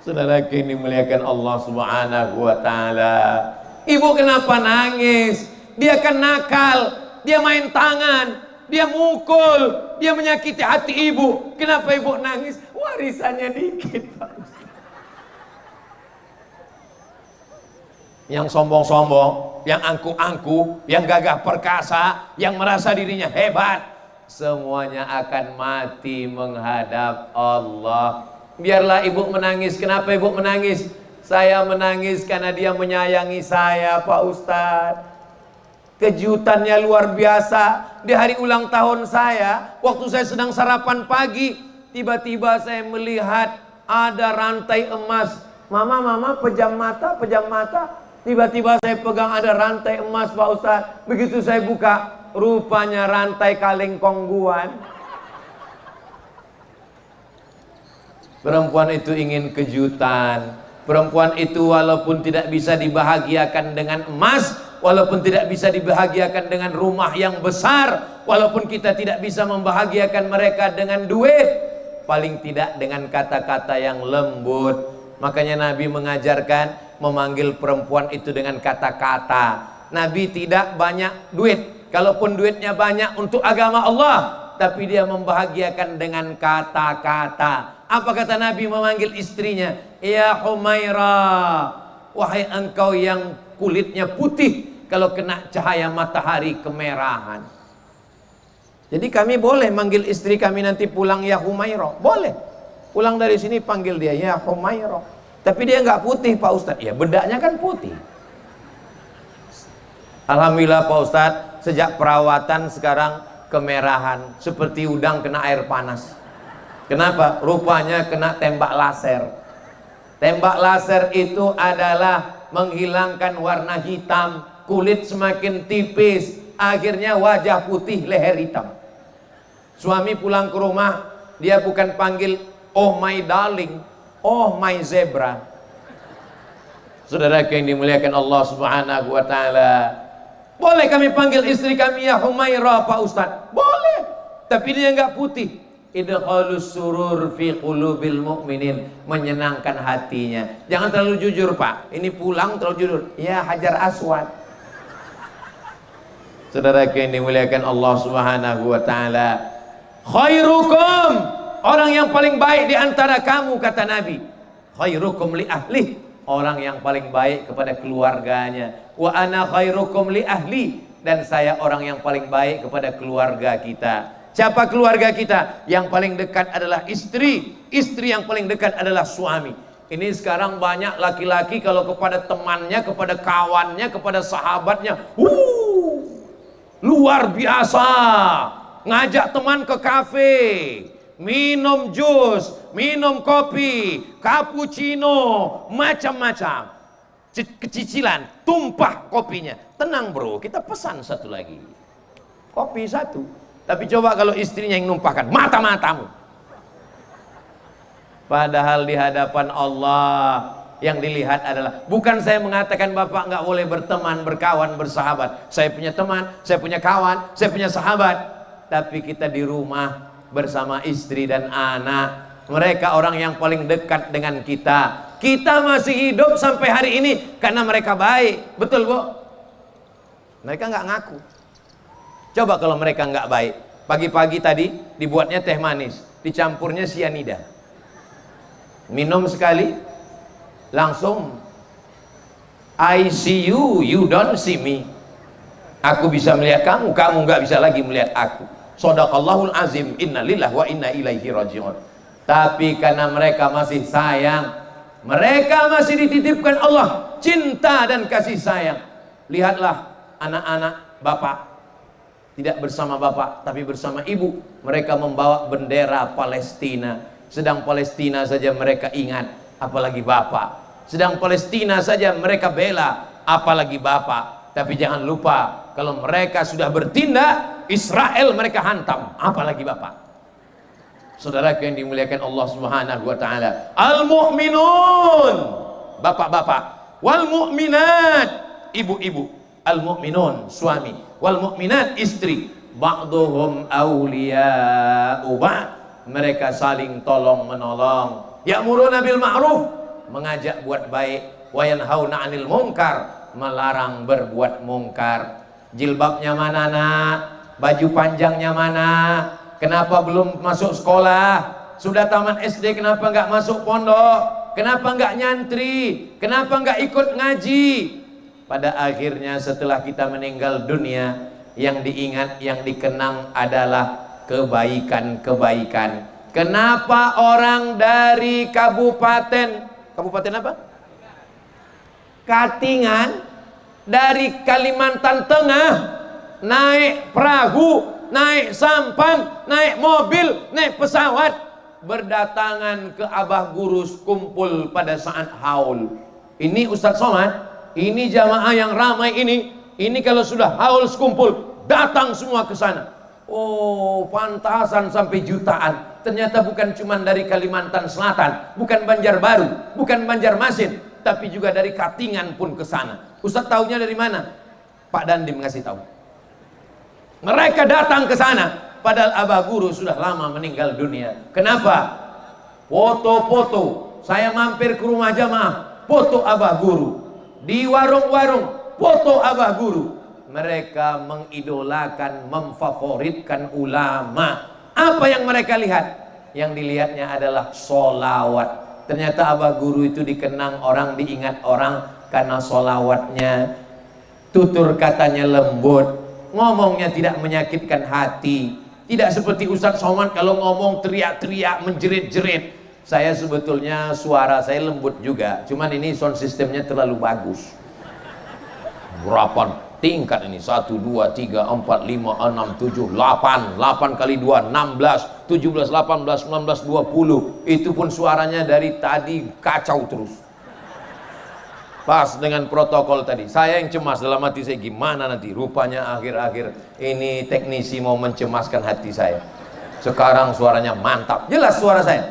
Saudara ini muliakan Allah Subhanahu wa taala. Ibu kenapa nangis? Dia kan nakal, dia main tangan, dia mukul, dia menyakiti hati ibu. Kenapa ibu nangis? Warisannya dikit, Pak Ustaz. Yang sombong-sombong, yang angku-angku, yang gagah perkasa, yang merasa dirinya hebat, semuanya akan mati menghadap Allah. Biarlah ibu menangis. Kenapa ibu menangis? Saya menangis karena dia menyayangi saya, Pak Ustadz. Kejutannya luar biasa. Di hari ulang tahun saya, waktu saya sedang sarapan pagi, tiba-tiba saya melihat ada rantai emas. Mama, pejam mata. Tiba-tiba saya pegang ada rantai emas, Pak Ustadz. Begitu saya buka, rupanya rantai kaleng kongguan. Perempuan itu ingin kejutan. Perempuan itu walaupun tidak bisa dibahagiakan dengan emas, walaupun tidak bisa dibahagiakan dengan rumah yang besar, walaupun kita tidak bisa membahagiakan mereka dengan duit, paling tidak dengan kata-kata yang lembut. Makanya Nabi mengajarkan memanggil perempuan itu dengan kata-kata. Nabi tidak banyak duit, kalaupun duitnya banyak untuk agama Allah, tapi dia membahagiakan dengan kata-kata. Apa kata Nabi memanggil istrinya? Ya Humaira, wahai engkau yang kulitnya putih, kalau kena cahaya matahari kemerahan. Jadi kami boleh manggil istri kami nanti pulang ya Humaira, boleh. Pulang dari sini panggil dia ya Humaira. Tapi dia nggak putih Pak Ustadz. Ya bedanya kan putih. Alhamdulillah Pak Ustadz, sejak perawatan sekarang kemerahan seperti udang kena air panas. Kenapa? Rupanya kena tembak laser. Tembak laser itu adalah menghilangkan warna hitam, kulit semakin tipis, akhirnya wajah putih, leher hitam. Suami pulang ke rumah, dia bukan panggil oh my darling, oh my zebra. Saudara yang dimuliakan Allah Subhanahu wa taala, boleh kami panggil istri kami ya Humaira Pak Ustadz? Boleh. Tapi dia enggak putih. Idkhalus surur fi qulubil mu'minin, menyenangkan hatinya. Jangan terlalu jujur Pak. Ini pulang terlalu jujur. Ya Hajar Aswad. Saudara yang dimuliakan Allah Subhanahu wa taala, khairukum, orang yang paling baik di antara kamu, kata Nabi. Khairukum li ahli, orang yang paling baik kepada keluarganya. Wa ana khairukum li ahli, dan saya orang yang paling baik kepada keluarga kita. Siapa keluarga kita? Yang paling dekat adalah istri. Istri yang paling dekat adalah suami. Ini sekarang banyak laki-laki kalau kepada temannya, kepada kawannya, kepada sahabatnya, luar biasa, ngajak teman ke kafe, minum jus, minum kopi, cappuccino, macam-macam. Kecicilan, tumpah kopinya. Tenang bro, kita pesan satu lagi. Kopi satu. Tapi coba kalau istrinya yang numpahkan, mata-matamu. Padahal di hadapan Allah yang dilihat adalah, bukan saya mengatakan bapak nggak boleh berteman, berkawan, bersahabat. Saya punya teman, saya punya kawan, saya punya sahabat. Tapi kita di rumah bersama istri dan anak, mereka orang yang paling dekat dengan kita. Kita masih hidup sampai hari ini karena mereka baik. Betul Bu? Mereka nggak ngaku. Coba kalau mereka nggak baik. Pagi-pagi tadi dibuatnya teh manis, dicampurnya sianida. Minum sekali, langsung I see you, you don't see me. Aku bisa melihat kamu, kamu nggak bisa lagi melihat aku. Shadaqallahul azim, innalillahi wa inna ilaihi raji'un. Tapi karena mereka masih sayang, mereka masih dititipkan Allah cinta dan kasih sayang. Lihatlah anak-anak bapak, tidak bersama bapak tapi bersama ibu, mereka membawa bendera Palestina. Sedang Palestina saja mereka ingat, apalagi bapak. Sedang Palestina saja mereka bela, apalagi bapak. Tapi jangan lupa, kalau mereka sudah bertindak, Israel mereka hantam, apalagi bapak. Saudara yang dimuliakan Allah Subhanahu wa taala, al-mu'minun, bapak-bapak, wal mu'minat, ibu-ibu, al-mu'minun, suami, wal mu'minat, istri, ba'duhum awliya'u ba'd, mereka saling tolong menolong. Ya'muruna bil ma'ruf, mengajak buat baik, wa yanhauna 'anil munkar, melarang berbuat mungkar. Jilbabnya mana nak? Baju panjangnya mana? Kenapa belum masuk sekolah? Sudah taman SD kenapa nggak masuk pondok? Kenapa nggak nyantri? Kenapa nggak ikut ngaji? Pada akhirnya setelah kita meninggal dunia, yang diingat, yang dikenang adalah kebaikan-kebaikan. Kenapa orang dari kabupaten apa? Katingan, dari Kalimantan Tengah, naik perahu, naik sampan, naik mobil, naik pesawat, berdatangan ke Abah Gurus, kumpul pada saat haul. Ini Ustadz Somad, ini jamaah yang ramai ini kalau sudah haul kumpul, datang semua ke sana. Oh, pantasan sampai jutaan. Ternyata bukan cuma dari Kalimantan Selatan, bukan Banjarbaru, bukan Banjarmasin, tapi juga dari Katingan pun ke sana. Ustadz tahunya dari mana? Pak Dandim ngasih tahu. Mereka datang ke sana, padahal Abah Guru sudah lama meninggal dunia. Kenapa? Foto-foto. Saya mampir ke rumah jamaah, foto Abah Guru. Di warung-warung, foto Abah Guru. Mereka mengidolakan, memfavoritkan ulama. Apa yang mereka lihat? Yang dilihatnya adalah sholawat. Ternyata Abah Guru itu dikenang orang, diingat orang karena sholawatnya. Tutur katanya lembut, ngomongnya tidak menyakitkan hati. Tidak seperti Ustadz Somad kalau ngomong teriak-teriak, menjerit-jerit. Saya sebetulnya suara saya lembut juga, cuman ini sound systemnya terlalu bagus. Berapa tingkat ini? 1, 2, 3, 4, 5, 6, 7, 8 8 kali 2, 16, 17, 18, 19, 20. Itu pun suaranya dari tadi kacau terus. Pas dengan protokol tadi, saya yang cemas dalam hati saya, gimana nanti? Rupanya akhir-akhir ini teknisi mau mencemaskan hati saya. Sekarang suaranya mantap, jelas suara saya.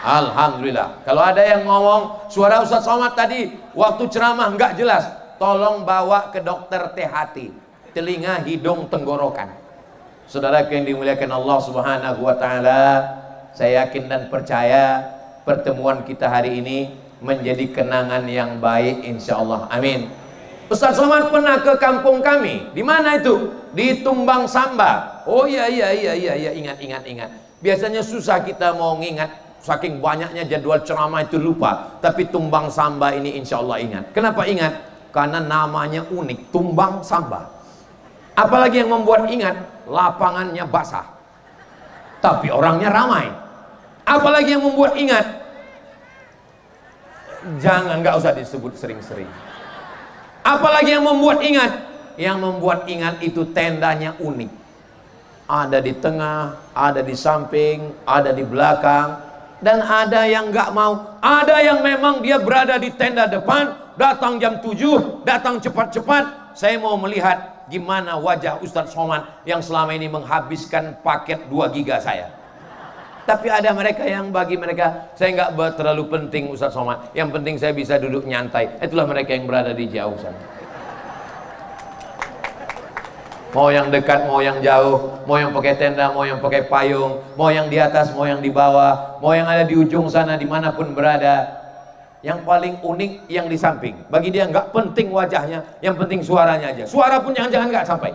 Alhamdulillah. Kalau ada yang ngomong suara Ustadz Somad tadi waktu ceramah nggak jelas, tolong bawa ke dokter THT, telinga, hidung, tenggorokan. Saudara yang dimuliakan Allah Subhanahu wa taala, saya yakin dan percaya pertemuan kita hari ini menjadi kenangan yang baik insyaallah. Amin. Ustadz Somad pernah ke kampung kami. Di mana itu? Di Tumbang Samba. Oh iya, ingat. Biasanya susah kita mau ngingat, saking banyaknya jadwal ceramah itu lupa. Tapi Tumbang Samba ini insyaallah ingat. Kenapa ingat? Karena namanya unik, Tumbang Samba. Apalagi yang membuat ingat? Lapangannya basah, tapi orangnya ramai. Apalagi yang membuat ingat? Jangan, nggak usah disebut sering-sering. Apalagi yang membuat ingat? Yang membuat ingat itu tendanya unik. Ada di tengah, ada di samping, ada di belakang, dan ada yang nggak mau. Ada yang memang dia berada di tenda depan, datang jam 7, datang cepat-cepat. Saya mau melihat gimana wajah Ustadz Somad yang selama ini menghabiskan paket 2 giga saya. Tapi ada mereka yang bagi mereka saya nggak terlalu penting Ustadz Somad, yang penting saya bisa duduk nyantai. Itulah mereka yang berada di jauh sana. Mau yang dekat, mau yang jauh, mau yang pakai tenda, mau yang pakai payung, mau yang di atas, mau yang di bawah, mau yang ada di ujung sana, dimanapun berada. Yang paling unik yang di samping. Bagi dia nggak penting wajahnya, yang penting suaranya aja. Suara pun jangan-jangan nggak sampai.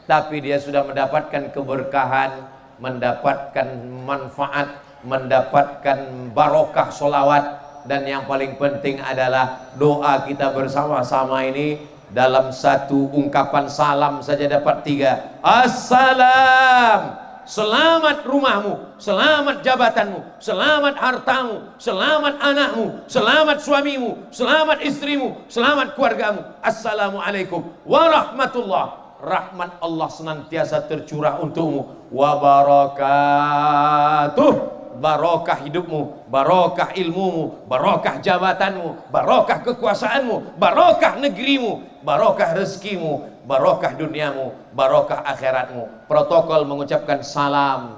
Tapi dia sudah mendapatkan keberkahan, mendapatkan manfaat, mendapatkan barokah solawat. Dan yang paling penting adalah doa kita bersama-sama ini dalam satu ungkapan salam saja dapat 3. Assalam, selamat rumahmu, selamat jabatanmu, selamat hartamu, selamat anakmu, selamat suamimu, selamat istrimu, selamat keluargamu. Assalamualaikum warahmatullah. Rahmat Allah senantiasa tercurah untukmu. Wabarakatuh. Barokah hidupmu, barokah ilmumu, barokah jabatanmu, barokah kekuasaanmu, barokah negerimu, barokah rezekimu, barokah duniamu, barokah akhiratmu. Protokol mengucapkan salam,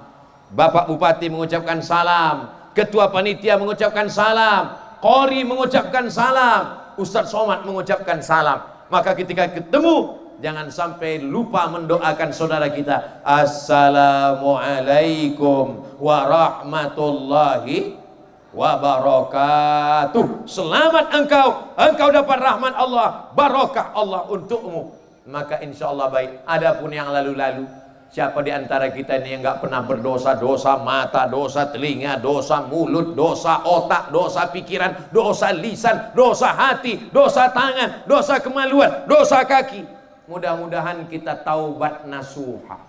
Bapak Bupati mengucapkan salam, Ketua Panitia mengucapkan salam, Qori mengucapkan salam, Ustadz Somad mengucapkan salam. Maka ketika ketemu, jangan sampai lupa mendoakan saudara kita. Assalamualaikum warahmatullahi wabarakatuh. Selamat engkau dapat rahmat Allah, barokah Allah untukmu. Maka insya Allah baik. Adapun yang lalu-lalu, siapa di antara kita ini yang nggak pernah berdosa? Dosa mata, dosa telinga, dosa mulut, dosa otak, dosa pikiran, dosa lisan, dosa hati, dosa tangan, dosa kemaluan, dosa kaki. Mudah-mudahan kita taubat nasuha.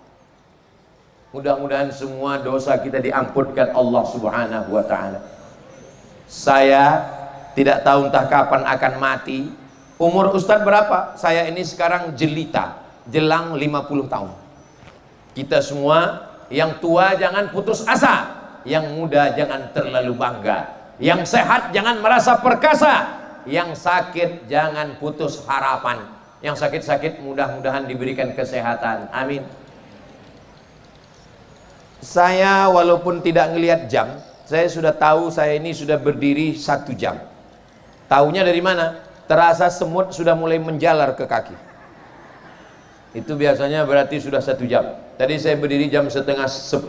Mudah-mudahan semua dosa kita diampunkan Allah Subhanahu wa taala. Saya tidak tahu entah kapan akan mati. Umur Ustadz berapa? Saya ini sekarang jelita, jelang 50 tahun. Kita semua yang tua jangan putus asa, yang muda jangan terlalu bangga, yang sehat jangan merasa perkasa, yang sakit jangan putus harapan. Yang sakit-sakit mudah-mudahan diberikan kesehatan. Amin. Saya walaupun tidak ngelihat jam, saya sudah tahu saya ini sudah berdiri 1 jam. Taunya dari mana? terasa semut sudah mulai menjalar ke kaki. Itu biasanya berarti sudah 1 jam. Tadi saya berdiri jam setengah 10,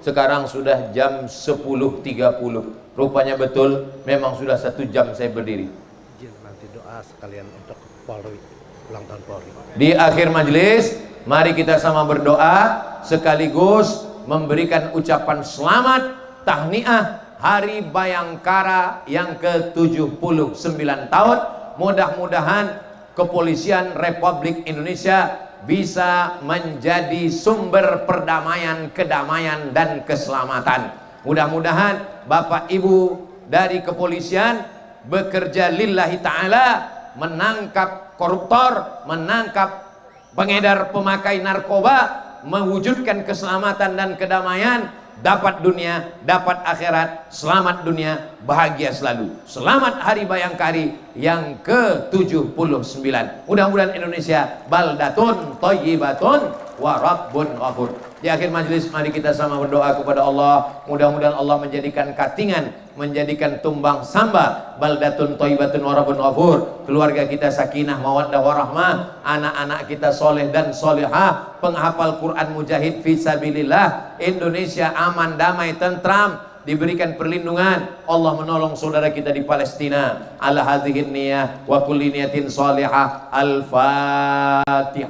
sekarang sudah jam 10.30. Rupanya betul, memang sudah 1 jam saya berdiri. Nanti doa sekalian untuk Polri, ulang tahun Polri. Di akhir majelis, mari kita sama berdoa sekaligus memberikan ucapan selamat tahniah Hari Bayangkara yang ke-79 tahun. Mudah-mudahan Kepolisian Republik Indonesia bisa menjadi sumber perdamaian, kedamaian, dan keselamatan. Mudah-mudahan Bapak Ibu dari kepolisian bekerja lillahi ta'ala, menangkap koruptor, menangkap pengedar pemakai narkoba, mewujudkan keselamatan dan kedamaian, dapat dunia, dapat akhirat, selamat dunia, bahagia selalu. Selamat Hari Bayangkari yang ke-79. Mudah-mudahan Indonesia baldatun thayyibatun wa rabbun ghafur. Di akhir majelis mari kita sama berdoa kepada Allah, mudah-mudahan Allah menjadikan katingan, menjadikan tumbang samba baldatun thayyibatun wa rabbun ghafur. Keluarga kita sakinah mawaddah warahmah, anak-anak kita soleh dan solehah, penghafal Quran mujahid fisabilillah. Indonesia aman, damai, tentram, diberikan perlindungan. Allah menolong saudara kita di Palestina. Ala hadhihi niyah wa kulli niyatin salihah. Al-Fatihah.